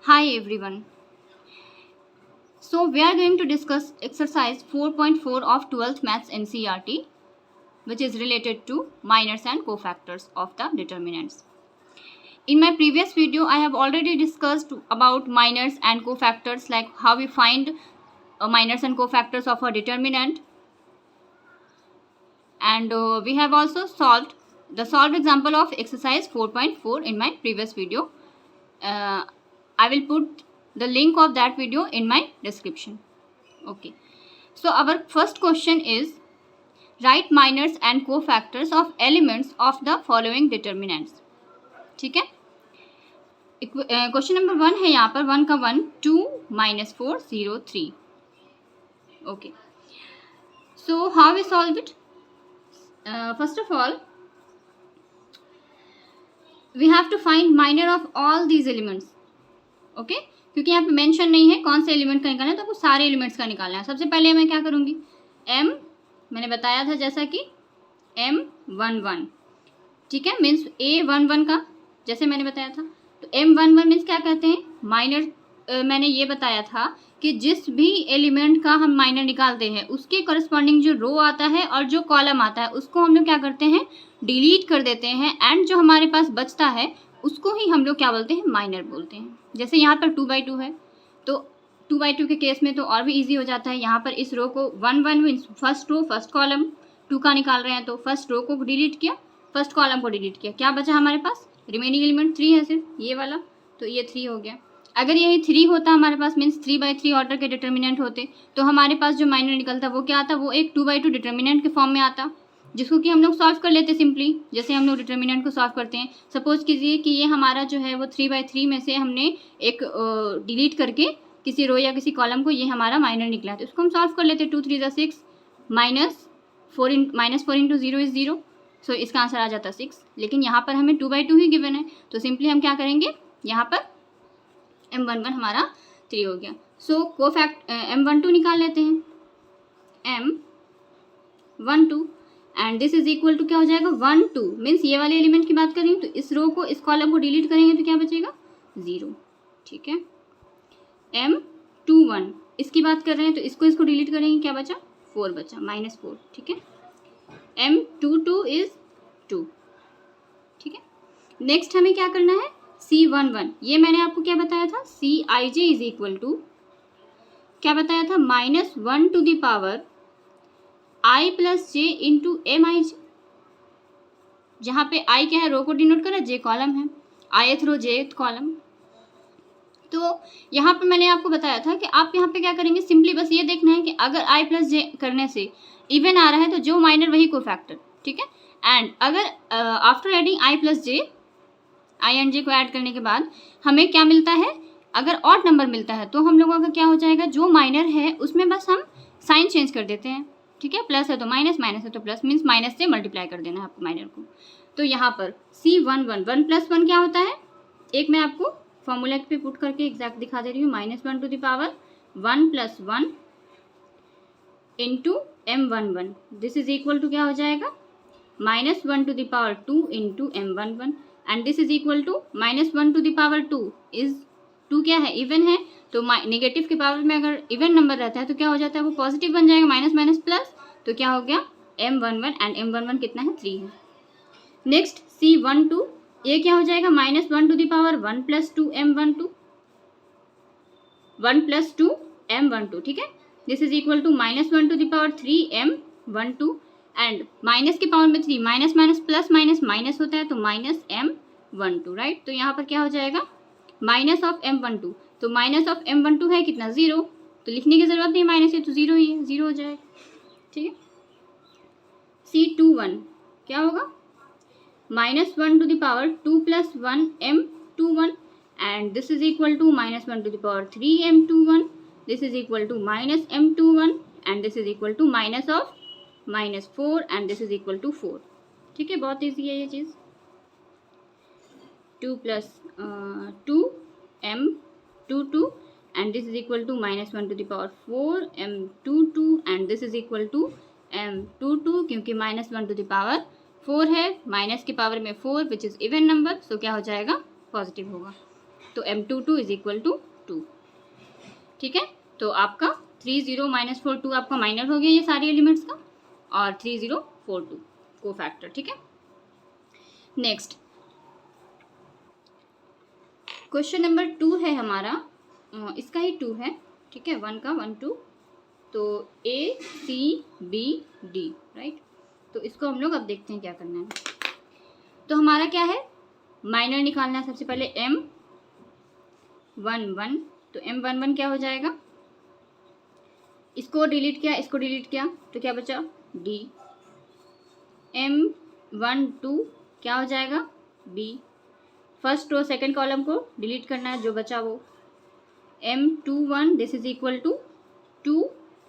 Hi everyone. So we are going to discuss exercise 4.4 of 12th Maths NCERT, which is related to minors and cofactors of the determinants. In my previous video, I have already discussed about minors and cofactors, like how we find minors and cofactors of a determinant, and we have also solved the solved example of exercise 4.4 in my previous video. I will put the link of that video in my description. Okay, so our first question is write minors and cofactors of elements of the following determinants. ठीक है, question number 1 है यहाँ पर 1 का 1 2 -4 0 3. Okay, so how we solve it? First of all, we have to find minor of all these elements. Okay, क्योंकि यहाँ पे mention नहीं है कौन से एलिमेंट का निकालना है, तो आपको सारे एलिमेंट्स का निकालना है. सबसे पहले मैं क्या करूँगी, m मैंने बताया था जैसा कि m11, ठीक है, मीन्स a11 का जैसे मैंने बताया था. तो m11 मीन्स क्या कहते हैं, माइनर. मैंने ये बताया था कि जिस भी एलिमेंट का हम माइनर निकालते हैं उसके करस्पॉन्डिंग जो रो आता है और जो कॉलम आता है उसको हम लोग क्या करते हैं, डिलीट कर देते हैं, एंड जो हमारे पास बचता है उसको ही हम लोग क्या बोलते हैं, माइनर बोलते हैं. जैसे यहाँ पर 2/2 है, तो 2/2 के केस में तो और भी इजी हो जाता है. यहाँ पर इस रो को 1 means first row first column 2 का निकाल रहे हैं, तो फर्स्ट रो को डिलीट किया, फर्स्ट कॉलम को डिलीट किया, क्या बचा हमारे पास, रिमेनिंग एलिमेंट 3 है सिर्फ ये वाला, तो ये 3 हो गया. अगर यही 3 होता हमारे पास, मीन्स 3/3 ऑर्डर के डिटर्मिनेंट होते, तो हमारे पास जो माइनर निकलता वो क्या आता, वो एक 2/2 डिटर्मिनेंट के फॉर्म में आता, जिसको कि हम लोग सॉल्व कर लेते सिंपली. जैसे हम लोग डिटर्मिनेंट को सॉल्व करते हैं, सपोज कीजिए कि ये हमारा जो है वो 3/3 में से हमने एक डिलीट करके किसी रो या किसी कॉलम को ये हमारा माइनर निकला, तो इसको हम सॉल्व कर लेते. 2 3 = 6 -4 इंटू 0 इज़ 0, सो इसका आंसर आ जाता 6. लेकिन यहाँ पर हमें 2/2 ही गिवन है, तो सिंपली हम क्या करेंगे, यहाँ पर m11 हमारा 3 हो गया. सो कोफैक्ट m12 निकाल लेते हैं, m12 and this is equal to क्या हो जाएगा, 1 2 मीन्स ये वाले एलिमेंट की बात करें तो इस रो को इस कॉलम को डिलीट करेंगे तो क्या बचेगा, 0. ठीक है, m21 इसकी बात कर रहे हैं तो इसको डिलीट करेंगे, क्या बचा, 4 बचा, -4. ठीक है, m22 इज 2. ठीक है, नेक्स्ट हमें क्या करना है, C11. ये मैंने आपको क्या बताया था, Cij इज इक्वल टू क्या बताया था, -1 to the power i plus j into mij. जहाँ पे i क्या है, रो को डिनोट करा, j कॉलम है, ith रो jth कॉलम. तो यहाँ पे मैंने आपको बताया था कि आप यहाँ पे क्या करेंगे, सिंपली बस ये देखना है कि अगर i प्लस j करने से इवन आ रहा है तो जो माइनर वही कोफैक्टर. ठीक है, एंड अगर after adding i plus j, i and j को ऐड करने के बाद हमें क्या मिलता है, अगर ऑड नंबर मिलता है तो हम लोगों का क्या हो जाएगा, जो माइनर है उसमें बस हम साइन चेंज कर देते हैं. ठीक है, प्लस है तो माइनस, माइनस है तो प्लस, मीन्स माइनस से मल्टीप्लाई कर देना है आपको माइनर को. तो यहाँ पर C11 1 + 1 क्या होता है, एक मैं आपको फॉर्मूला पे पुट करके एग्जैक्ट दिखा दे रही हूँ, -1 to the power 1 + 1 into m11. This is equal to क्या हो जाएगा, -1 to the power 2 into m11, and this is equal to -1 to the power 2 is 2 क्या है, इवन है, तो नेगेटिव के पावर में अगर इवन नंबर रहता है तो क्या हो जाता है, वो पॉजिटिव बन जाएगा, माइनस माइनस प्लस, तो क्या हो गया m11, एंड m11 कितना है, 3 है. नेक्स्ट C12, ये क्या हो जाएगा, -1 to the power 1 + 2 m12, 1 + 2 m12. ठीक है, this is equal to -1 to the power 3 m12, and minus के पावर में 3, minus minus plus minus minus होता है, तो -m12. राइट, तो यहाँ पर क्या हो जाएगा, माइनस ऑफ m12, तो माइनस ऑफ m12 है कितना, 0, तो लिखने की जरूरत नहीं, माइनस है तो 0 ही है, 0 हो जाएगा. ठीक है, C21 क्या होगा, -1 to the power 2 + 1 m21, and this is equal to -1 to the power 3 m21, this is equal to -m21, and this is equal to minus of -4, and this is equal to 4. ठीक है, बहुत easy है ये चीज़. 2 + 2 m22, and this is equal to -1 to the power 4 m22, and this is equal to m22, क्योंकि -1 to the power 4 है, minus के power में 4 which is even number, सो क्या हो जाएगा, पॉजिटिव होगा. तो M22 इज इक्वल टू 2। ठीक है, तो आपका 30 माइनस 42 आपका माइनर हो गया ये सारे एलिमेंट्स का, और 3042 को फैक्टर। ठीक है, नेक्स्ट क्वेश्चन नंबर 2 है हमारा, इसका ही 2 है। ठीक है, 1 का 1 2, तो ACBD, राइट। तो इसको हम लोग अब देखते हैं क्या करना है। तो हमारा क्या है, माइनर निकालना है। सबसे पहले M11, तो M11 क्या हो जाएगा, इसको डिलीट किया, इसको डिलीट किया, तो क्या बचा D। M12 क्या हो जाएगा B। First row second column को डिलीट करना है, जो बचा वो M21 this is equal to 2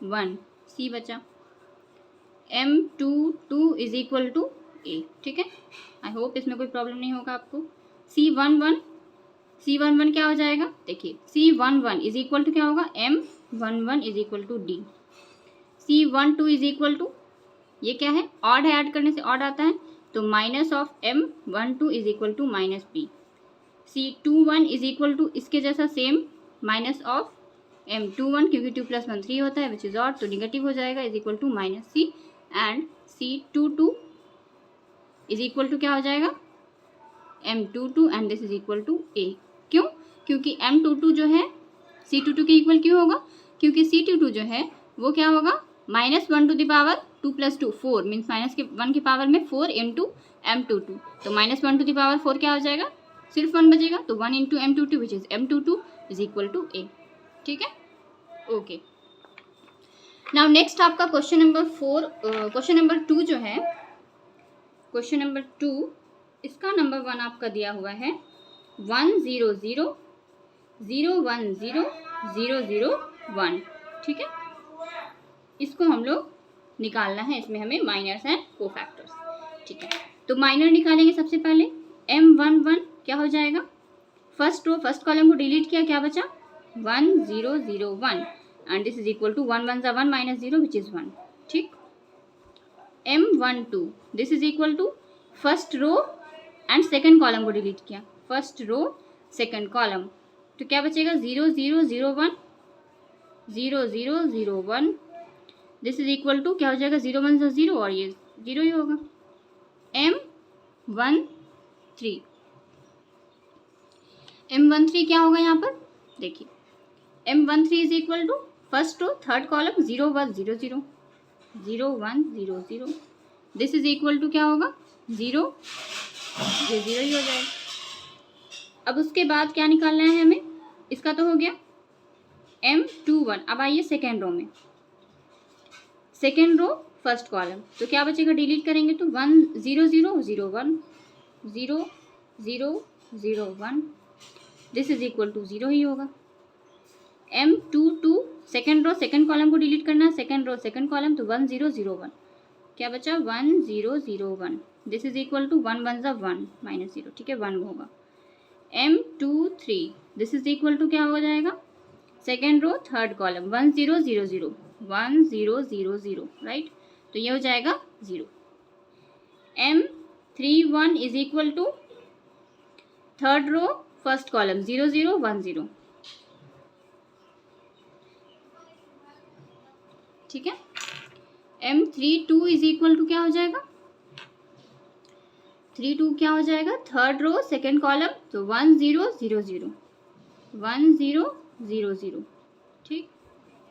1 C बचा। M22 is equal to A। ठीक है, आई होप इसमें कोई प्रॉब्लम नहीं होगा आपको। C11 क्या हो जाएगा, देखिए C11 इज इक्वल टू क्या होगा, M11 is equal to D। C12 is equal to, ये क्या है, ऑड है, ऐड करने से ऑड आता है, तो minus of M12 is equal to minus B। C21 is equal to इसके जैसा सेम, माइनस ऑफ M21, क्योंकि 2 + 1 3 होता है विच इज ऑड, तो निगेटिव हो जाएगा, is equal to minus C। And C22 is equal to क्या हो जाएगा, M22 and this is equal to A। क्यों, क्योंकि M22 जो है C22 के इक्वल क्यों होगा, क्योंकि C22 जो है वो क्या होगा, -1 टू द पावर 2 + 2 4, मीन्स -1 की पावर में 4 इंटू M22, तो -1 टू द पावर 4 क्या हो जाएगा, सिर्फ 1 बचेगा, तो 1 into M22 which is M22 is equal to A। ठीक है, ओके। नाउ नेक्स्ट आपका क्वेश्चन नंबर 4, क्वेश्चन नंबर 2 जो है, क्वेश्चन नंबर 2 इसका नंबर 1 आपका दिया हुआ है 1 0 0 0 1 0 0 0 1। ठीक है, इसको हम लोग निकालना है, इसमें हमें माइनर्स एंड कोफैक्टर्स। ठीक है, तो माइनर निकालेंगे। सबसे पहले M11 क्या हो जाएगा, फर्स्ट रो फर्स्ट कॉलम को डिलीट किया, क्या बचा 1 0 0 1 and this is equal to 1 1 1 minus 0 which is 1। ठीक, M12 this is equal to first row and second column को डिलीट किया, फर्स्ट रो सेकेंड कॉलम, तो क्या बचेगा 0 0 0 1 0 0 0 1, दिस इज इक्वल टू क्या हो जाएगा 0 1 0 और ये 0 ही होगा। M13 क्या होगा यहाँ पर, देखिए M13 is equal to first row third column 0 1 0 0 0 1 0 0, this is equal to क्या होगा 0, ये 0 ही हो जाएगा। अब उसके बाद क्या निकालना है हमें, इसका तो हो गया M21। अब आइए सेकेंड रो में, सेकेंड रो फर्स्ट कॉलम, तो क्या बचेगा, डिलीट करेंगे तो 1 0 0 0 1 0 0 0 1, दिस इज इक्वल टू 0 ही होगा। M22 second row second column को डिलीट करना है, सेकेंड रो सेकेंड कॉलम, तो 1 0 0 1, क्या बचा 1 0 0 1, this is equal to 1 1 1 minus 0। ठीक है, 1 होगा। M23 this is equal to क्या हो जाएगा, second row third column 1 0 0 0 1 0 0 0, right, तो ये हो जाएगा 0। M31 is equal to third row first column 0 0 1 0। ठीक है, M32 इज इक्वल टू क्या हो जाएगा, 32 क्या हो जाएगा, थर्ड रो सेकेंड कॉलम, तो 1 0 0 0 1 0 0 0। ठीक,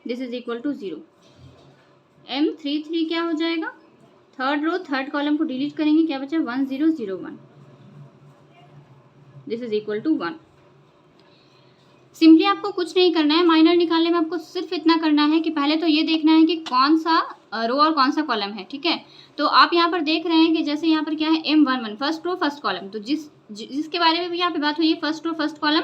this is equal to 0। M33 क्या हो जाएगा, थर्ड रो थर्ड कॉलम को डिलीट करेंगे, क्या बचा 1 0 0 1, this is equal to 1। Simply आपको कुछ नहीं करना है माइनर निकालने में, आपको सिर्फ इतना करना है कि पहले तो ये देखना है कि कौन सा रो और कौन सा कॉलम है। ठीक है, तो आप यहाँ पर देख रहे हैं कि जैसे यहाँ पर क्या है M11 first row first column, तो जिसके बारे में भी यहाँ पे बात हुई है फर्स्ट रो फर्स्ट कॉलम,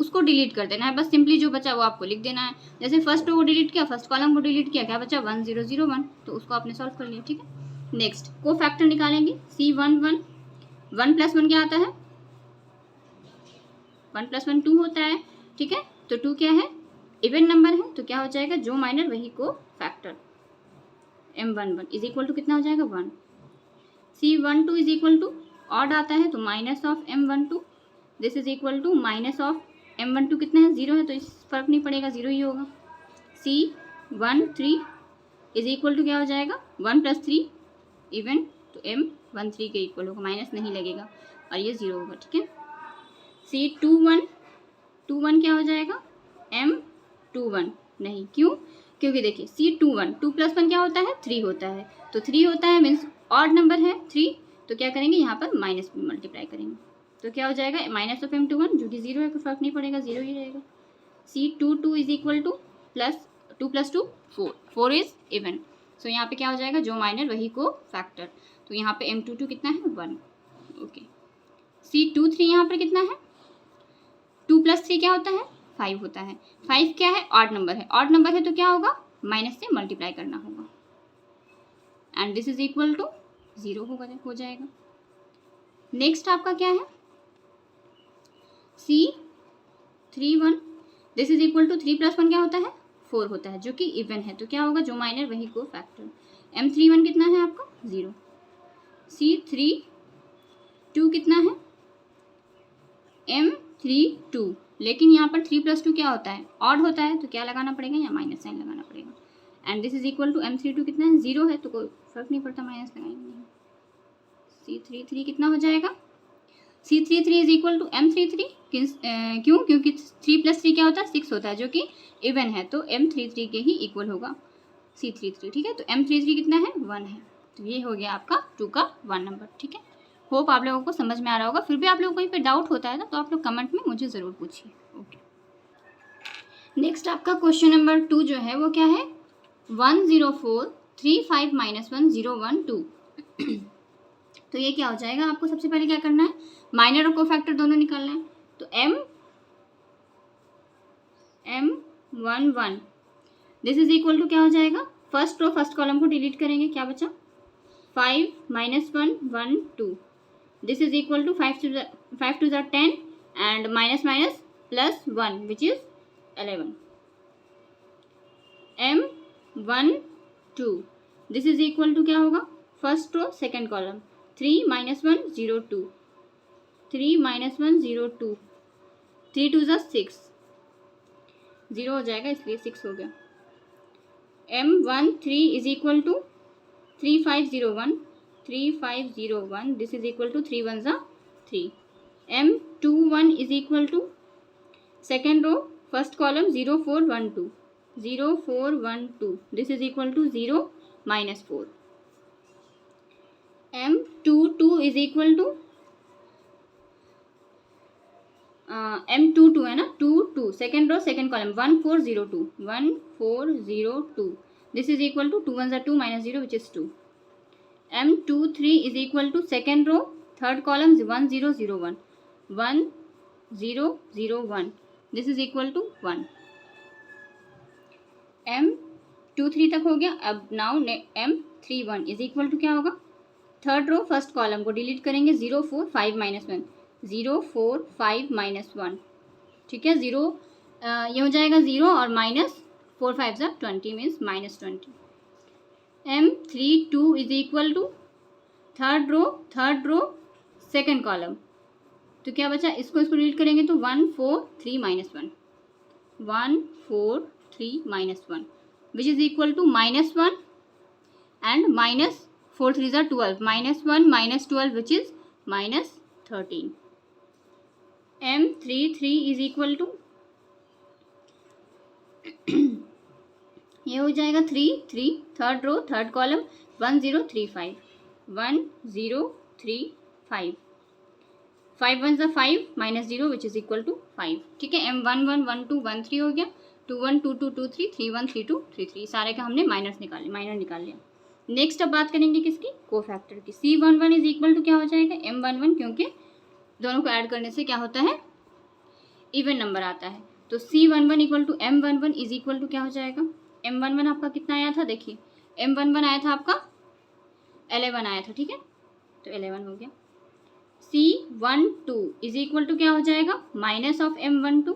उसको डिलीट कर देना है, बस सिंपली जो बचा वो आपको लिख देना है। जैसे फर्स्ट रो को डिलीट किया, फर्स्ट कॉलम को डिलीट किया, क्या बचा 1 0 0 1, तो उसको आपने सॉल्व कर लिया। ठीक है, नेक्स्ट को फैक्टर निकालेंगे। C11 1 + 1 क्या आता है, 1 + 1 2 होता है। ठीक है, तो 2 क्या है, इवन नंबर है, तो क्या हो जाएगा जो माइनर वही को factor. M11 is equal to कितना हो जाएगा 1। C12 is equal to odd आता है, तो minus of M12, this is equal to minus of M12 कितना है, 0 है, तो इस फर्क नहीं पड़ेगा, 0 ही होगा। C13 इज इक्वल टू क्या हो जाएगा, 1 + 3 इवन, तो M13 के इक्वल होगा, माइनस नहीं लगेगा और ये 0 होगा, ठीक है। C21 क्या हो जाएगा, M21 नहीं, क्यों, क्योंकि देखिए C21 2 + 1 क्या होता है, 3 होता है, तो 3 होता है मीन्स ऑड नंबर है 3, तो क्या करेंगे यहाँ पर माइनस में मल्टीप्लाई करेंगे, तो क्या हो जाएगा माइनस ऑफ M21, जो कि 0 है, कोई फर्क नहीं पड़ेगा, 0 ही रहेगा। C22 is equal to plus 2 + 2 4, 4 is even, so यहाँ पे क्या हो जाएगा, जो माइनर वही को फैक्टर, तो यहाँ पे M22 कितना है, 1, ओके। C23 यहाँ पर कितना है, 2 + 3 क्या होता है, 5 होता है, 5 क्या है, ऑड नंबर है, ऑड नंबर है तो क्या होगा, माइनस से मल्टीप्लाई करना होगा, and this is equal to 0 हो जाएगा। नेक्स्ट आपका क्या है, C31 this is equal to 3 + 1 क्या होता है, 4 होता है, जो कि इवन है, तो क्या होगा, जो माइनर वही को फैक्टर। M31 कितना है आपका, 0। C32 कितना है, M32, लेकिन यहाँ पर 3 + 2 क्या होता है, ऑड होता है, तो क्या लगाना पड़ेगा, या माइनस साइन लगाना पड़ेगा, and this is equal to M32 कितना है, 0 है, तो कोई फर्क नहीं पड़ता, माइनस लगाएंगे नहीं। C33 कितना हो जाएगा, C33 is equal to M33, क्यों, क्योंकि 3 + 3 क्या होता है, 6 होता है, जो कि इवन है, तो M33 के ही इक्वल होगा C33, ठीक है। तो M33 कितना है, 1 है, तो ये हो गया आपका 2 का 1 नंबर, ठीक है। होप आप लोगों को समझ में आ रहा होगा, फिर भी आप लोगों को कहीं पे डाउट होता है ना, तो आप लोग कमेंट में मुझे ज़रूर पूछिए, ओके। नेक्स्ट आपका क्वेश्चन नंबर 2 जो है वो क्या है, 10435 - 1012 तो ये क्या हो जाएगा, आपको सबसे पहले क्या करना है, माइनर और कोफैक्टर दोनों निकालना है, तो M11 this is equal to क्या हो जाएगा, फर्स्ट रो फर्स्ट कॉलम को डिलीट करेंगे, क्या बचा, 5 - 1 1 2, this is equal to 5 to the 10 and minus minus plus 1 which is 11। M12 this is equal to क्या होगा, फर्स्ट रो सेकेंड कॉलम, 3 - 1 0 2, 3 - 1 0 2, 3 2 ज़ा 6, 0 हो जाएगा, इसलिए 6 हो गया। M13 is equal to 3501, 3501 this is equal to 3 1 ज़ा 3। M21 is equal to second row first column 0 4 1 2, 0 4 1 2 this is equal to 0 - 4। M22 is equal to M22 है ना, 2 2 second row second column 1 4 0 2, 1 4 0 2 this is equal to 2 1 ज़ा 2 - 0 which is 2। M23 is equal to second row third column 1 0 0 1, 1 0 0 1 this is equal to 1। M23 तक हो गया, अब now M31 is equal to क्या होगा, third row first column को delete करेंगे, 0 4 5 - 1, 0 4 5 - 1, ठीक है, 0 ये हो जाएगा 0 और माइनस 4 5 ज़ा 20 means -20। M32 is equal to third row second column, तो क्या बचा, इसको डिलीट करेंगे तो 1 4 3 - 1, 1 4 3 - 1 which is equal to -1 and minus 4 3 ज़ा 12, -1 -12 which is -13। M33 is equal to ये हो जाएगा 3 3 थर्ड रो थर्ड कॉलम 1 0 3 5, 1 0 3 5, 5 1 ज़ा 5 -0 विच इज इक्वल टू 5, ठीक है। M11 1 2 1 3 हो गया, 2 1 2 2 2 3 3 1 3 2 3 3 सारे का हमने माइनर निकाल लिया। नेक्स्ट अब बात करेंगे किसकी, कोफैक्टर की। C11 इज इक्वल टू क्या हो जाएगा, M11, क्योंकि दोनों को ऐड करने से क्या होता है, इवन नंबर आता है, तो C11 equal to M11 is equal to क्या हो जाएगा, M11 आपका कितना आया था, देखिए M11 आया था आपका 11 आया था, ठीक है, तो 11 हो गया। C12 इज इक्वल टू क्या हो जाएगा, माइनस ऑफ M12।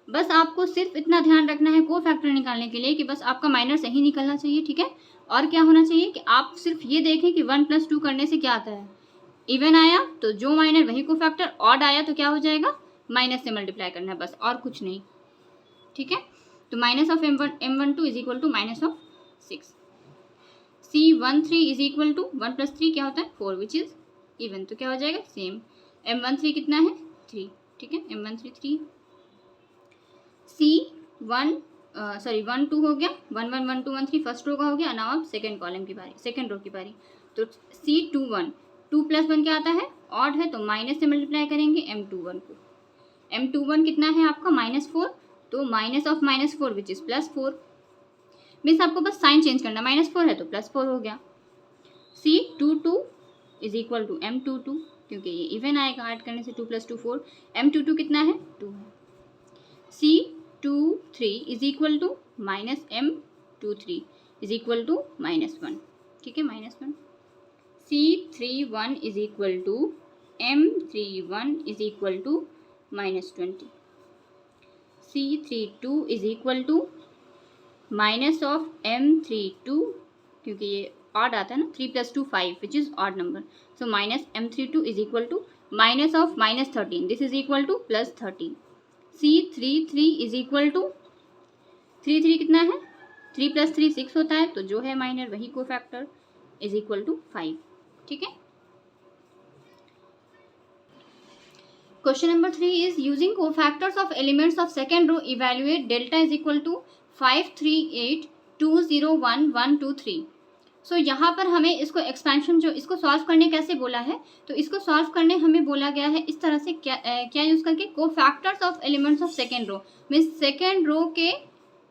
बस आपको सिर्फ इतना ध्यान रखना है कोफैक्टर निकालने के लिए कि बस आपका माइनर सही निकलना चाहिए, ठीक है। और क्या होना चाहिए कि आप सिर्फ ये देखें कि 1 + 2 करने से क्या आता है, इवन आया तो जो माइनर वही कोफैक्टर, ऑड आया तो क्या हो जाएगा, माइनस से मल्टीप्लाई करना है बस, और कुछ नहीं। ठीक है, तो minus of M12 is equal to minus of 6। C13 is equal to 1 + 3 क्या होता है 4 विच इज इवन, तो क्या हो जाएगा सेम। M13 कितना है 3। ठीक है, M13 3।1 2 हो गया, 1 1 1 2 1 3 फर्स्ट रो का हो गया। नाउ अब सेकेंड कॉलम की बारी, सेकेंड रो की बारी। तो C21 2 + 1 क्या आता है ऑड है, तो माइनस से मल्टीप्लाई करेंगे M21 को। M21 कितना है आपका -4, तो minus of -4 which is +4। Means आपको बस साइन चेंज करना, -4 है तो +4 हो गया। C22 is equal to M22, क्योंकि ये इवन आएगा, ऐड करने से 2 + 2 4। M22 कितना है 2 है। C23 is equal to -M23 is equal to -1। ठीक है, -1। C31 is equal to M31 is equal to -20। C32 is equal to minus of M32, क्योंकि ये ऑड आता है ना, 3 + 2 5 which is odd number, so minus M32 is equal to minus of -13, this is equal to +13। C33 is equal to 33 कितना है 3 + 3 6 होता है, तो जो है माइनर वही कोफैक्टर इज इक्वल टू 5। ठीक है, question number 3 is using cofactors of elements of second row evaluate delta is equal to 5 3 8 2 0 1 1 2 3। So यहाँ पर हमें इसको एक्सपेंशन जो इसको सॉल्व करने कैसे बोला है, तो इसको सॉल्व करने हमें बोला गया है इस तरह से, क्या यूज़ करके, cofactors of elements of second row, means second row के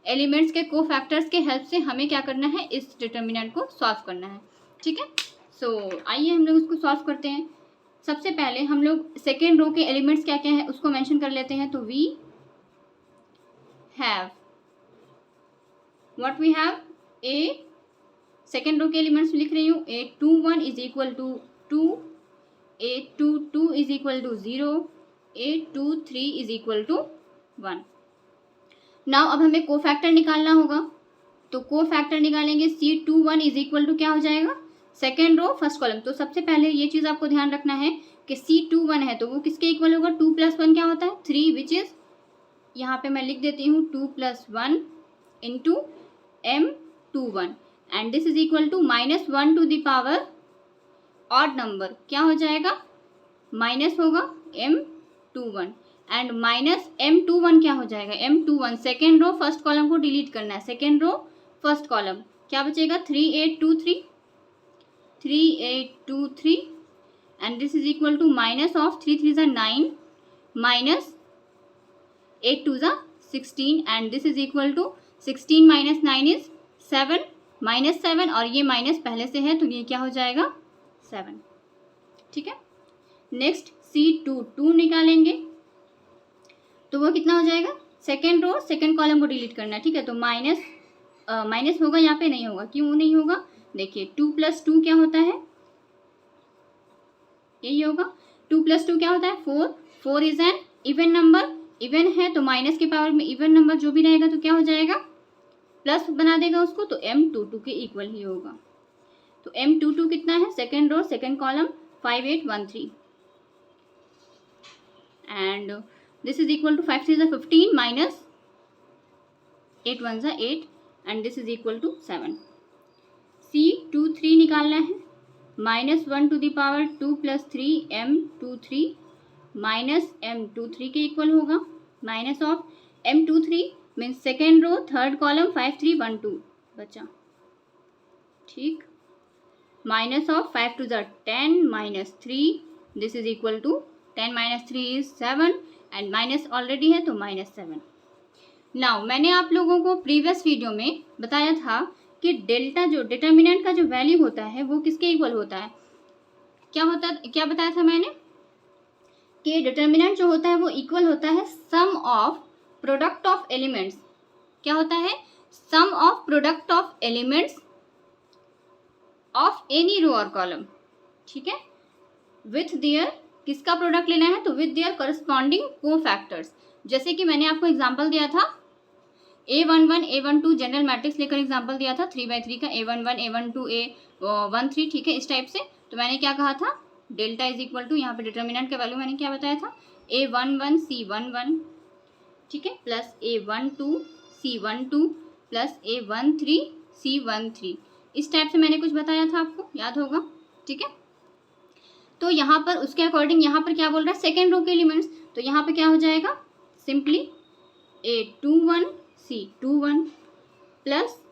एलिमेंट्स के कोफैक्टर्स के हेल्प से हमें क्या करना है, इस डिटर्मिनेंट को सॉल्व करना है। ठीक है, सो आइए हम लोग इसको सॉल्व करते हैं। सबसे पहले हम लोग सेकेंड रो के एलिमेंट्स क्या क्या है उसको मेंशन कर लेते हैं। तो we have what we have, a second row के एलिमेंट्स लिख रही हूँ, A21 is equal to 2, A22 is equal to 0, A23 is equal to 1। Now अब हमें कोफैक्टर निकालना होगा, तो कोफैक्टर निकालेंगे। C21 इज इक्वल टू क्या हो जाएगा, सेकेंड रो फर्स्ट कॉलम। तो सबसे पहले ये चीज़ आपको ध्यान रखना है कि C21 है तो वो किसके इक्वल होगा, 2 + 1 क्या होता है 3, विच इज यहाँ पे मैं लिख देती हूँ 2 + 1 into M21, and this is equal to -1 to the power odd number, क्या हो जाएगा माइनस होगा M21, एंड -M21 क्या हो जाएगा, M21 second row first column को डिलीट करना है, सेकेंड रो फर्स्ट कॉलम क्या बचेगा 3823 3823, and this is equal to minus of 3 3 = 9 minus 8 2 = 16, and this is equal to 16 - 9 is 7 -7, और ये माइनस पहले से है तो ये क्या हो जाएगा 7। ठीक है, नेक्स्ट C22 निकालेंगे तो वो कितना हो जाएगा, सेकेंड रो सेकेंड कॉलम को डिलीट करना है। ठीक है, तो माइनस होगा, यहाँ पे नहीं होगा, क्यों नहीं होगा, देखिए 2 + 2 क्या होता है, यही होगा 2 + 2 क्या होता है 4, 4 is an even number, even है तो माइनस के पावर में इवन नंबर जो भी रहेगा तो क्या हो जाएगा प्लस बना देगा उसको, तो M22 के इक्वल ही होगा। तो M22 कितना है, second row second column 5813, and this is equal to 5 3 = 15 minus 8 1 = 8, and this is equal to 7। C23 निकालना है, -1 to the power 2 + 3 M23 minus M23 के इक्वल होगा, minus of M23 means second row third column 5312 बचा। ठीक, minus of 5 2 = 10 -3, this is equal to 10 - 3 is 7, and minus already है तो -7। Now मैंने आप लोगों को प्रीवियस वीडियो में बताया था कि डेल्टा जो डिटर्मिनेंट का जो वैल्यू होता है वो किसके इक्वल होता है, क्या बताया था मैंने कि डिटर्मिनेंट जो होता है वो इक्वल होता है sum of product of elements, क्या होता है sum of product of elements of any row और कॉलम। ठीक है, विथ देयर किसका प्रोडक्ट लेना है, तो विथ देयर करस्पॉन्डिंग कोफैक्टर्स। जैसे कि मैंने आपको एग्जांपल दिया था A11 A12 जनरल मैट्रिक्स लेकर एग्जांपल दिया था 3 × 3 का, A11 A12 A13, ठीक है, इस टाइप से। तो मैंने क्या कहा था, डेल्टा इज इक्वल टू, यहाँ पे डिटर्मिनेंट का वैल्यू मैंने क्या बताया था, A11C11, ठीक है, प्लस A12C12 प्लस A13C13। इस टाइप से मैंने कुछ बताया था, आपको याद होगा, ठीक है। तो यहाँ पर उसके अकॉर्डिंग यहाँ पर क्या बोल रहा है, सेकेंड रो के एलिमेंट्स, तो यहाँ पे क्या हो जाएगा, simply A21C21 plus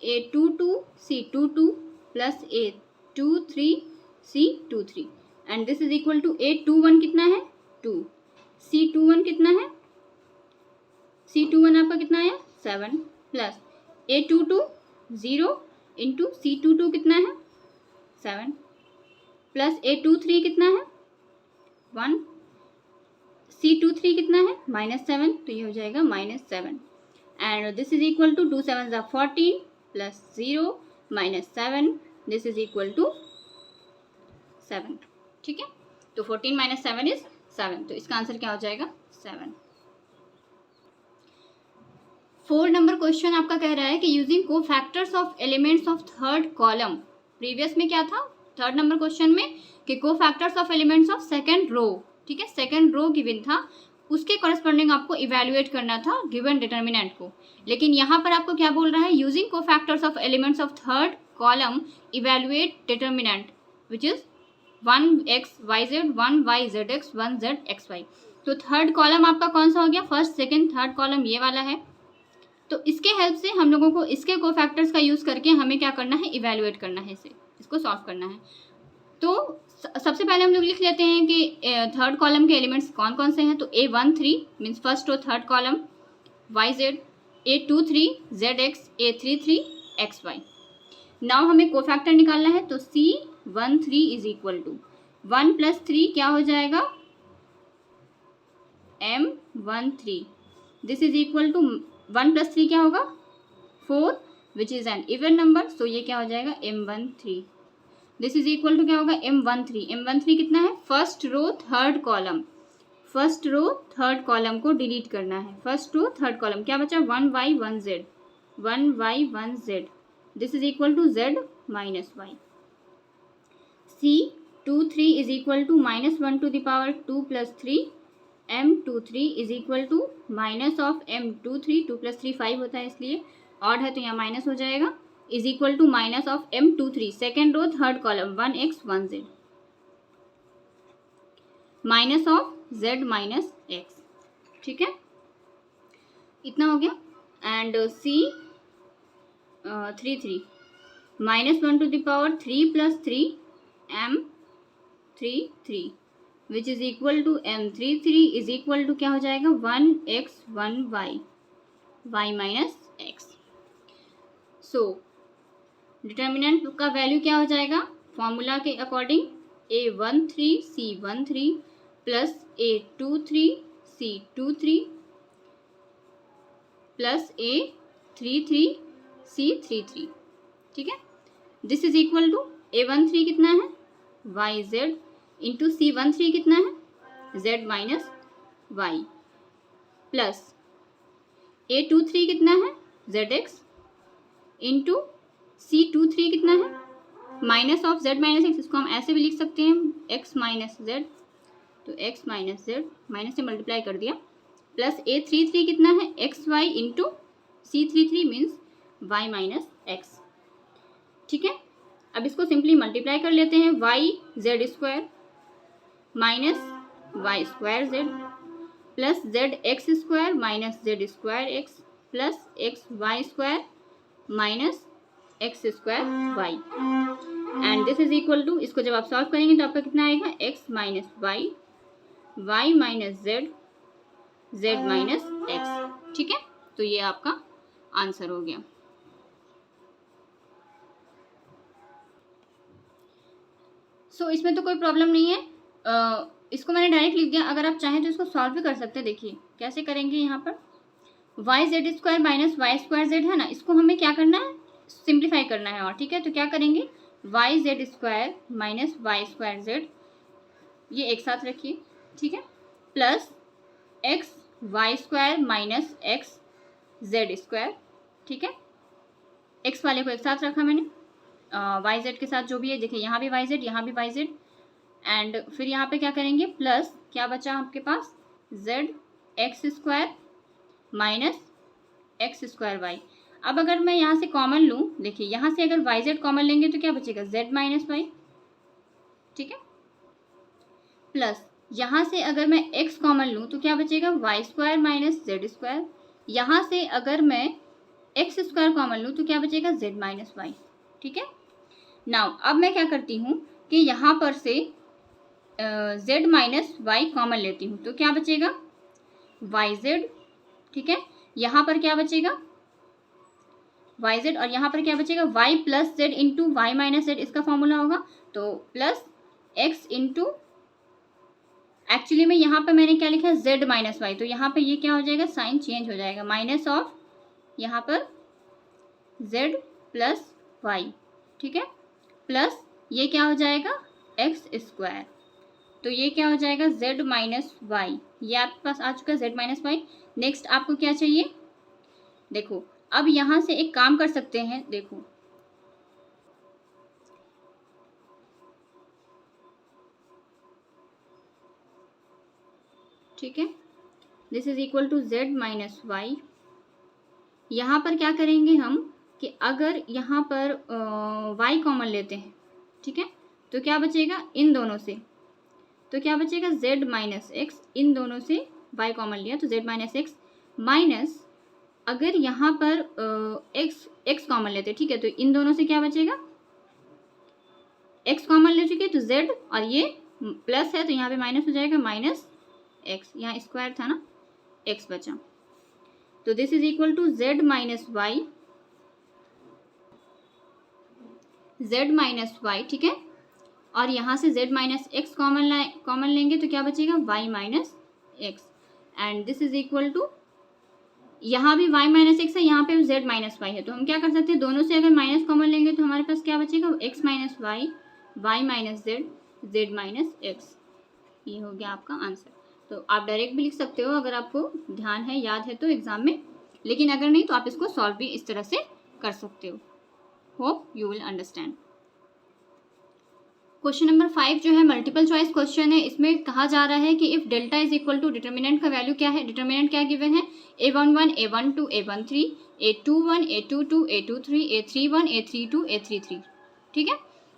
A22C22 plus A23C23 and this is equal to A21 कितना है 2, C21 कितना है, C21 आपका कितना है 7 प्लस A22 0 इंटू C22 कितना है 7 प्लस A23 कितना है 1, C23 कितना है -7, तो ये हो जाएगा -7 and this is equal to 2 7 14 plus 0 -7, this is equal to 7, ठीक है। तो 14 - 7 इज 7, तो इसका आंसर क्या हो जाएगा 7। 4 नंबर क्वेश्चन आपका कह रहा है कि using cofactors of elements of third column, previous में क्या था, थर्ड नंबर क्वेश्चन में कि cofactors of elements of second row, ठीक है, सेकंड रो गिवन था, उसके कॉरेस्पॉन्डिंग आपको इवैल्यूएट करना था गिवन डिटर्मिनेंट को। लेकिन यहाँ पर आपको क्या बोल रहा है, using cofactors of elements of third column evaluate determinant which is 1xyz 1yzx 1zxy। तो थर्ड कॉलम आपका कौन सा हो गया, फर्स्ट सेकंड थर्ड कॉलम ये वाला है। तो इसके हेल्प से हम लोगों को इसके को फैक्टर्स का यूज़ करके हमें क्या करना है, इवैल्यूएट करना है, इसको सॉल्व करना है। तो सबसे पहले हम लोग लिख लेते हैं कि थर्ड कॉलम के एलिमेंट्स कौन कौन से हैं। तो A13 means first row third column YZ, A23 ZX, A33 XY। Now हमें कोफैक्टर निकालना है, तो C13 इज इक्वल टू 1 + 3 क्या हो जाएगा M13, this is equal to 1 + 3 क्या होगा 4 which is an even number, so ये क्या हो जाएगा M13, this is equal to क्या होगा M13। M13 कितना है, first row third column, first row third column को डिलीट करना है, फर्स्ट रो थर्ड कॉलम क्या बचा 1y 1z 1y 1z, this is equal to z minus y। C23 is equal to -1 to the power 2 + 3, M23 is equal to minus of M23, 2 + 3 5 होता है इसलिए odd है तो यहाँ माइनस हो जाएगा, is equal to minus of M23 second row third column 1x 1z minus of z minus x, ठीक है, इतना हो गया। And C33 -1 to the power 3 + 3 M33 which is equal to M33 is equal to क्या हो जाएगा 1x 1y y minus x। So determinant का value क्या हो जाएगा, फॉर्मूला के according A13 C13 plus A23 C23 plus A33 C33, ठीक है, this is equal to A13 कितना है YZ इंटू C13 कितना है Z minus Y plus A23 कितना है ZX इंटू C23 कितना है minus of Z minus X, इसको हम ऐसे भी लिख सकते हैं X माइनस Z, तो X माइनस Z माइनस से मल्टीप्लाई कर दिया, प्लस A33 कितना है XY into C33 means Y minus X, ठीक है। अब इसको सिंपली मल्टीप्लाई कर लेते हैं, YZ² minus Y² Z plus ZX² minus Z² X plus XY² minus X² Y and this is equal to, इसको जब आप सॉल्व करेंगे तो आपका कितना आएगा X minus Y Y minus Z Z minus X, ठीक है। तो ये आपका आंसर हो गया। सो इसमें तो कोई प्रॉब्लम नहीं है, इसको मैंने डायरेक्ट लिख दिया, अगर आप चाहें तो इसको सॉल्व भी कर सकते हैं। देखिए कैसे करेंगे, यहाँ पर YZ² माइनस Y² Z है ना, इसको हमें क्या करना है सिंप्लीफाई करना है, और ठीक है, तो क्या करेंगे YZ² माइनस Y² Z ये एक साथ रखिए, ठीक है, प्लस XY² माइनस XZ², ठीक है, X वाले को एक साथ रखा मैंने YZ के साथ जो भी है, देखिए यहाँ भी YZ यहाँ भी YZ, एंड फिर यहाँ पे क्या करेंगे, प्लस क्या बचा आपके पास, Z X square minus X square Y. अब अगर मैं यहाँ से कॉमन लूँ, देखिए यहाँ से अगर वाई जेड कॉमन लेंगे तो क्या बचेगा, जेड माइनस वाई, ठीक है। प्लस यहाँ से अगर मैं x कॉमन लूँ तो क्या बचेगा, y square minus z square. यहाँ से अगर मैं एक्स स्क्वायर कॉमन लूँ तो क्या बचेगा, जेड माइनस वाई, ठीक है। नाउ अब मैं क्या करती हूँ कि यहाँ पर से जेड माइनस वाई कॉमन लेती हूँ तो क्या बचेगा, वाई जेड, ठीक है। यहाँ पर क्या बचेगा, वाई जेड, और यहाँ पर क्या बचेगा, y plus z into y minus z, इसका फॉर्मूला होगा। तो प्लस एक्स इंटू, एक्चुअली में यहाँ पर मैंने क्या लिखा है, जेड माइनस वाई, तो यहाँ पे ये क्या हो जाएगा, साइन चेंज हो जाएगा, माइनस ऑफ यहाँ पर जेड प्लस वाई, ठीक है, प्लस ये क्या हो जाएगा, एक्स स्क्वायर। तो ये क्या हो जाएगा, जेड माइनस वाई, ये आपके पास आ चुका है जेड माइनस वाई। नेक्स्ट आपको क्या चाहिए, देखो अब यहाँ से एक काम कर सकते हैं, देखो ठीक है, this is equal to z minus y. यहाँ पर क्या करेंगे हम कि अगर यहाँ पर y कॉमन लेते हैं, ठीक है, तो क्या बचेगा, इन दोनों से तो क्या बचेगा, z माइनस एक्स, इन दोनों से y कॉमन लिया तो z माइनस एक्स, माइनस अगर यहाँ पर x कॉमन लेते, ठीक है, तो इन दोनों से क्या बचेगा, x कॉमन ले चुके तो z, और ये प्लस है तो यहाँ पे माइनस हो जाएगा, माइनस x, यहाँ स्क्वायर था ना, x बचा। तो this is equal to z minus y, z minus y, ठीक है, और यहाँ से z माइनस एक्स कॉमन लेंगे तो क्या बचेगा, y minus x, and this is equal to, यहाँ भी y माइनस एक्स है, यहाँ पे z माइनस वाई है, तो हम क्या कर सकते हैं, दोनों से अगर माइनस कॉमन लेंगे तो हमारे पास क्या बचेगा, x minus y, y minus z, z minus x. ये हो गया आपका आंसर। तो आप डायरेक्ट भी लिख सकते हो अगर आपको ध्यान है, याद है तो एग्जाम में, लेकिन अगर नहीं तो आप इसको सॉल्व भी इस तरह से कर सकते हो। Hope you will understand. Question number 5 जो है मल्टीपल चॉइस क्वेश्चन है। इसमें कहा जा रहा है कि if delta is equal to, determinant का वैल्यू क्या है, डिटर्मिनेंट क्या गिवन है, a11 a12 a13 a21 a22 a23 a31 a32 a33, ठीक है,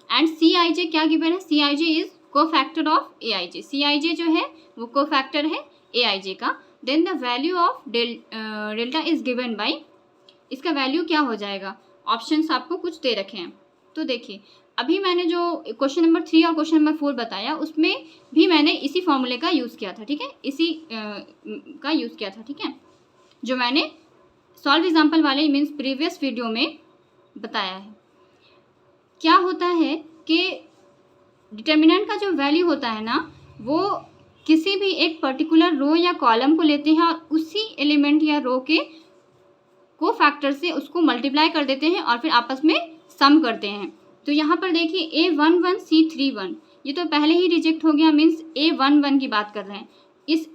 एंड Cij क्या गिवन है, Cij is cofactor of Aij, Cij जो है वो कोफैक्टर है Aij का। Then the value of delta is given by, इसका वैल्यू क्या हो जाएगा, ऑप्शंस आपको कुछ दे रखे हैं। तो देखिए अभी मैंने जो क्वेश्चन नंबर 3 और क्वेश्चन नंबर 4 बताया उसमें भी मैंने इसी फॉर्मूले का यूज़ किया था, ठीक है, इसी का यूज़ किया था, ठीक है, जो मैंने सॉल्व एग्जाम्पल वाले मीन्स प्रीवियस वीडियो में बताया है। क्या होता है कि डिटर्मिनेंट का जो वैल्यू होता है ना, वो किसी भी एक पर्टिकुलर रो या कॉलम को लेते हैं और उसी एलिमेंट या रो के को फैक्टर से उसको मल्टीप्लाई कर देते हैं और फिर आपस में सम करते हैं। तो यहाँ पर देखिए A11 C31 ये तो पहले ही रिजेक्ट हो गया, मीन्स A11 की बात कर रहे हैं, इस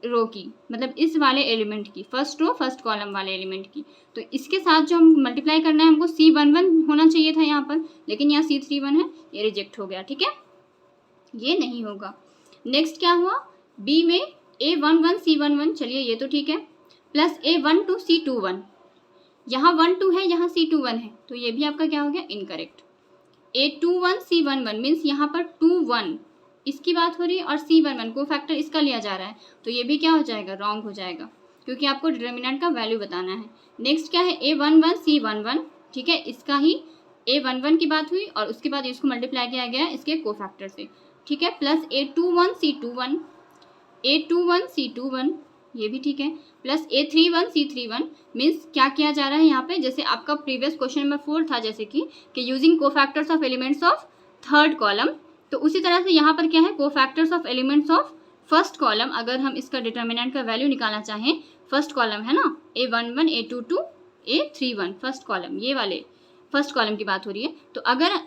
रो की, मतलब इस वाले एलिमेंट की, फर्स्ट रो फर्स्ट कॉलम वाले एलिमेंट की। तो इसके साथ जो हम मल्टीप्लाई करना है हमको C11 होना चाहिए था यहाँ पर, लेकिन यहाँ C31 है, ये रिजेक्ट हो गया, ठीक है, ये नहीं होगा। नेक्स्ट क्या हुआ, बी में A11 C11, चलिए ये तो ठीक है, प्लस A12 C21, यहाँ 1 2 है, यहाँ C21 है, तो ये भी आपका क्या हो गया, इनकरेक्ट। A21 C11 मीन्स यहाँ पर 2 1 इसकी बात हो रही है और C11 को फैक्टर इसका लिया जा रहा है, तो ये भी क्या हो जाएगा, रॉन्ग हो जाएगा, क्योंकि आपको डिटर्मिनेंट का वैल्यू बताना है। नेक्स्ट क्या है, A11 C11, ठीक है, इसका ही A11 की बात हुई और उसके बाद इसको मल्टीप्लाई किया गया इसके कोफैक्टर से, ठीक है, plus A21 C21, A21 C21 ये भी ठीक है, प्लस A31 C31 मीन्स क्या किया जा रहा है यहाँ पे, जैसे आपका प्रीवियस क्वेश्चन नंबर 4 था, जैसे कि using cofactors of elements of third column, तो उसी तरह से यहाँ पर क्या है, cofactors of elements of first column. अगर हम इसका डिटर्मिनेंट का वैल्यू निकालना चाहें, फर्स्ट कॉलम है ना, A11 A22 A31 first column, ये वाले फर्स्ट कॉलम की बात हो रही है, तो अगर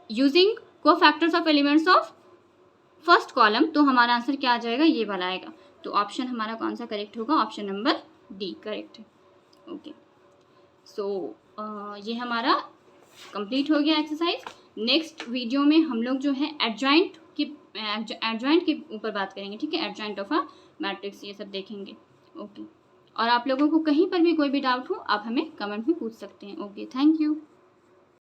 using cofactors of elements of first column तो हमारा आंसर क्या आ जाएगा, ये वाला आएगा। तो ऑप्शन हमारा कौन सा करेक्ट होगा, ऑप्शन नंबर डी करेक्ट है। ओके, सो ये हमारा कंप्लीट हो गया एक्सरसाइज। नेक्स्ट वीडियो में हम लोग जो है एडजॉइंट की एडजॉइंट के ऊपर बात करेंगे, ठीक है, एडजॉइंट ऑफ अ मैट्रिक्स, ये सब देखेंगे। ओके, और आप लोगों को कहीं पर भी कोई भी डाउट हो आप हमें कमेंट में पूछ सकते हैं। Okay, thank you.